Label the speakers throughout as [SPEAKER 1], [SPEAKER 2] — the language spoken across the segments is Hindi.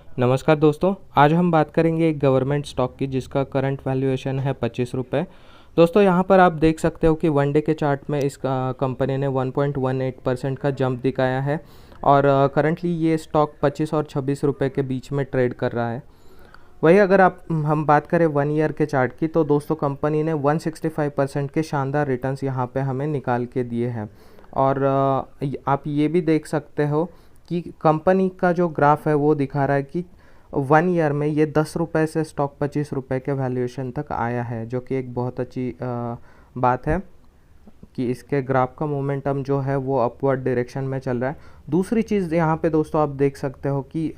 [SPEAKER 1] नमस्कार दोस्तों, आज हम बात करेंगे एक गवर्नमेंट स्टॉक की जिसका करंट वैल्यूएशन है 25 रुपये। दोस्तों यहाँ पर आप देख सकते हो कि वन डे के चार्ट में इस कंपनी ने 1.18% का जंप दिखाया है और करंटली ये स्टॉक 25 और 26 रुपये के बीच में ट्रेड कर रहा है। वही अगर हम बात करें 1 ईयर के चार्ट की, तो दोस्तों कंपनी ने 165% के शानदार रिटर्न्स यहाँ पे हमें निकाल के दिए हैं। और आप ये भी देख सकते हो कि कंपनी का जो ग्राफ है वो दिखा रहा है कि 1 ईयर में ये 10 रुपये से स्टॉक 25 रुपये के वैल्यूएशन तक आया है, जो कि एक बहुत अच्छी बात है कि इसके ग्राफ का मोमेंटम जो है वो अपवर्ड डायरेक्शन में चल रहा है। दूसरी चीज़ यहाँ पे दोस्तों आप देख सकते हो कि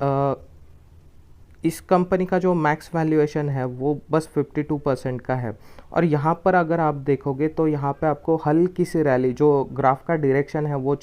[SPEAKER 1] इस कंपनी का जो मैक्स वैल्यूएशन है वो बस 52% का है। और यहाँ पर अगर आप देखोगे तो यहाँ पे आपको हल्की सी रैली, जो ग्राफ का डायरेक्शन है वो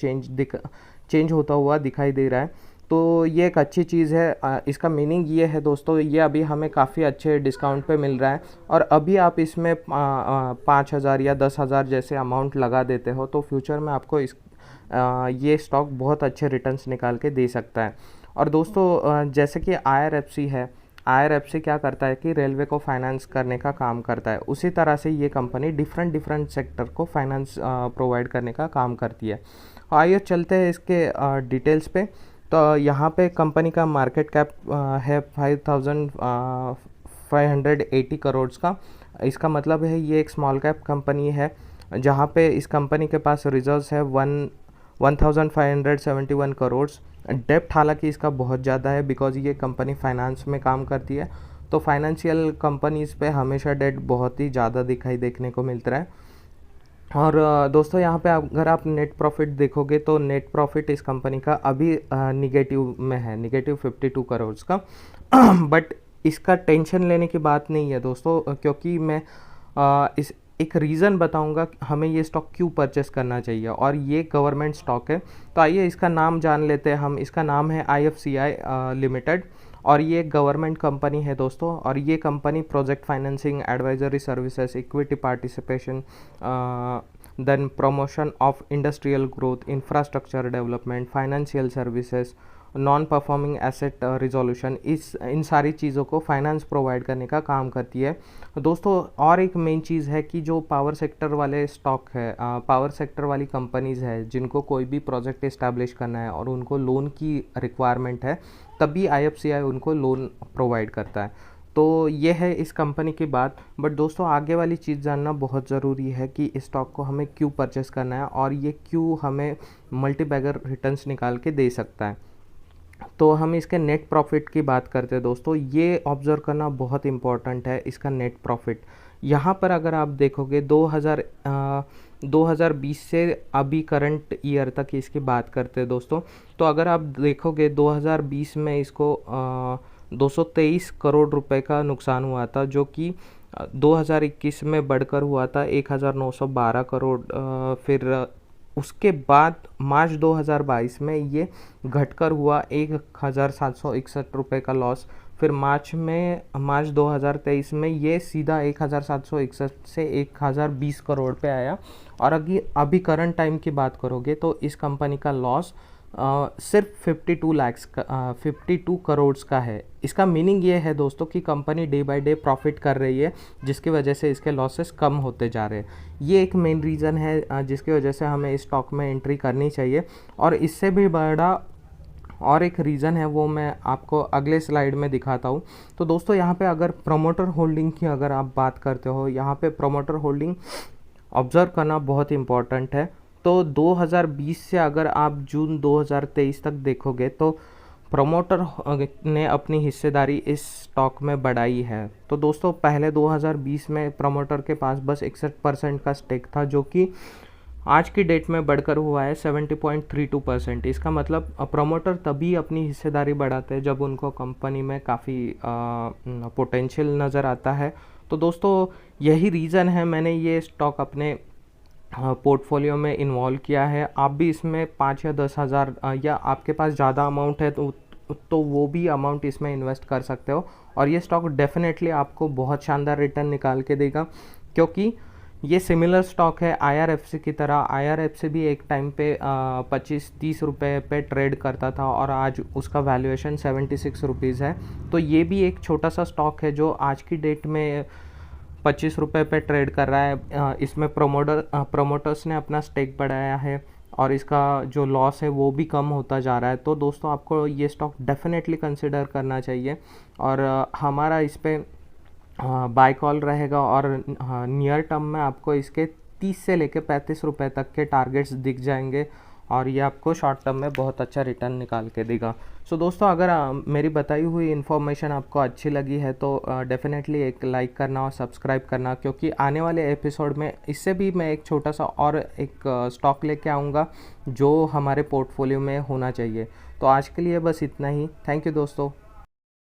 [SPEAKER 1] चेंज होता हुआ दिखाई दे रहा है। तो ये एक अच्छी चीज़ है। इसका मीनिंग ये है दोस्तों, ये अभी हमें काफ़ी अच्छे डिस्काउंट पे मिल रहा है और अभी आप इसमें 5,000 या 10,000 जैसे अमाउंट लगा देते हो तो फ्यूचर में आपको ये स्टॉक बहुत अच्छे रिटर्न्स निकाल के दे सकता है। और दोस्तों जैसे कि IRFC है, IRFC क्या करता है कि रेलवे को फाइनेंस करने का काम करता है, उसी तरह से ये कंपनी डिफरेंट सेक्टर को फाइनेंस प्रोवाइड करने का काम करती है। आइए चलते हैं इसके डिटेल्स पे। तो यहाँ पे कंपनी का मार्केट कैप है 5,580 करोड़ का। इसका मतलब है ये एक स्मॉल कैप कंपनी है, जहाँ पे इस कंपनी के पास रिजर्व्स है 1,571 करोड़। डेप्ट हालांकि इसका बहुत ज़्यादा है बिकॉज ये कंपनी फाइनेंस में काम करती है, तो फाइनेंशियल कंपनीज़ पे हमेशा डेट बहुत ही ज़्यादा दिखाई देखने को मिलता है। और दोस्तों यहाँ पे अगर आप नेट प्रॉफिट देखोगे तो नेट प्रॉफिट इस कंपनी का अभी निगेटिव में है, -52 करोड़ का। बट इसका टेंशन लेने की बात नहीं है दोस्तों, क्योंकि मैं इस एक रीज़न बताऊंगा हमें ये स्टॉक क्यों परचेस करना चाहिए। और ये गवर्नमेंट स्टॉक है, तो आइए इसका नाम जान लेते हैं हम। इसका नाम है IFCI लिमिटेड और ये एक गवर्नमेंट कंपनी है दोस्तों। और ये company project financing, advisory services, equity participation, then promotion of industrial growth, infrastructure development, financial services, non performing asset resolution, इन सारी चीज़ों को फाइनेंस प्रोवाइड करने का काम करती है दोस्तों। और एक मेन चीज़ है कि जो पावर सेक्टर वाले स्टॉक है, पावर सेक्टर वाली कंपनीज़ है जिनको कोई भी प्रोजेक्ट इस्टेब्लिश करना है और उनको लोन की रिक्वायरमेंट है, तभी IFCI उनको लोन प्रोवाइड करता है। तो ये है इस कंपनी की बात। बट दोस्तों आगे वाली चीज़ जानना बहुत ज़रूरी है कि इस स्टॉक को हमें क्यों परचेस करना है और ये क्यों हमें मल्टी बैगर रिटर्न्स निकाल के दे सकता है। तो हम इसके नेट प्रॉफिट की बात करते हैं दोस्तों। ये ऑब्ज़र्व करना बहुत इम्पॉर्टेंट है, इसका नेट प्रॉफिट। यहाँ पर अगर आप देखोगे 2020 से अभी करंट ईयर तक इसकी बात करते हैं दोस्तों, तो अगर आप देखोगे 2020 में इसको 223 करोड़ रुपए का नुकसान हुआ था, जो कि 2021 में बढ़कर हुआ था 1,912 करोड़। फिर उसके बाद मार्च 2022 में ये घटकर हुआ 1,761 रुपये का लॉस। फिर मार्च 2023 में ये सीधा 1,761 से 1,020 करोड़ पे आया। और अभी करंट टाइम की बात करोगे तो इस कंपनी का लॉस सिर्फ 52 करोड़ का है। इसका मीनिंग ये है दोस्तों कि company day by day profit कर रही है, जिसकी वजह से इसके लॉसेस कम होते जा रहे हैं। ये एक मेन रीज़न है जिसकी वजह से हमें इस स्टॉक में एंट्री करनी चाहिए। और इससे भी बड़ा और एक रीज़न है, वो मैं आपको अगले स्लाइड में दिखाता हूँ। तो दोस्तों यहाँ पे अगर प्रमोटर होल्डिंग की अगर आप बात करते हो, यहाँ पे प्रमोटर होल्डिंग ऑब्ज़र्व करना बहुत इम्पॉर्टेंट है। तो 2020 से अगर आप जून 2023 तक देखोगे तो प्रमोटर ने अपनी हिस्सेदारी इस स्टॉक में बढ़ाई है। तो दोस्तों पहले 2020 में प्रमोटर के पास बस 61% का स्टेक था, जो कि आज की डेट में बढ़कर हुआ है 70.32%। इसका मतलब प्रमोटर तभी अपनी हिस्सेदारी बढ़ाते हैं जब उनको कंपनी में काफ़ी पोटेंशियल नज़र आता है। तो दोस्तों यही रीज़न है मैंने ये स्टॉक अपने पोर्टफोलियो में इन्वॉल्व किया है। आप भी इसमें 5 या 10,000 या आपके पास ज़्यादा अमाउंट है तो वो भी अमाउंट इसमें इन्वेस्ट कर सकते हो। और ये स्टॉक डेफिनेटली आपको बहुत शानदार रिटर्न निकाल के देगा, क्योंकि ये सिमिलर स्टॉक है IRFC की तरह। IRFC भी एक टाइम पे 25-30 रुपये पे ट्रेड करता था और आज उसका वैल्यूएशन 76 रुपीज़ है। तो ये भी एक छोटा सा स्टॉक है जो आज की डेट में 25 रुपये पे ट्रेड कर रहा है। इसमें प्रोमोटर्स ने अपना स्टेक बढ़ाया है और इसका जो लॉस है वो भी कम होता जा रहा है। तो दोस्तों आपको ये स्टॉक डेफिनेटली कंसिडर करना चाहिए और हमारा इस पे बाय कॉल रहेगा और नियर टर्म में आपको इसके 30 से लेके 35 रुपए तक के टारगेट्स दिख जाएंगे और ये आपको शॉर्ट टर्म में बहुत अच्छा रिटर्न निकाल के देगा। सो दोस्तों अगर मेरी बताई हुई इन्फॉर्मेशन आपको अच्छी लगी है तो डेफिनेटली एक लाइक करना और सब्सक्राइब करना, क्योंकि आने वाले एपिसोड में इससे भी मैं एक छोटा सा और एक स्टॉक लेके आऊँगा जो हमारे पोर्टफोलियो में होना चाहिए। तो आज के लिए बस इतना ही। थैंक यू दोस्तों।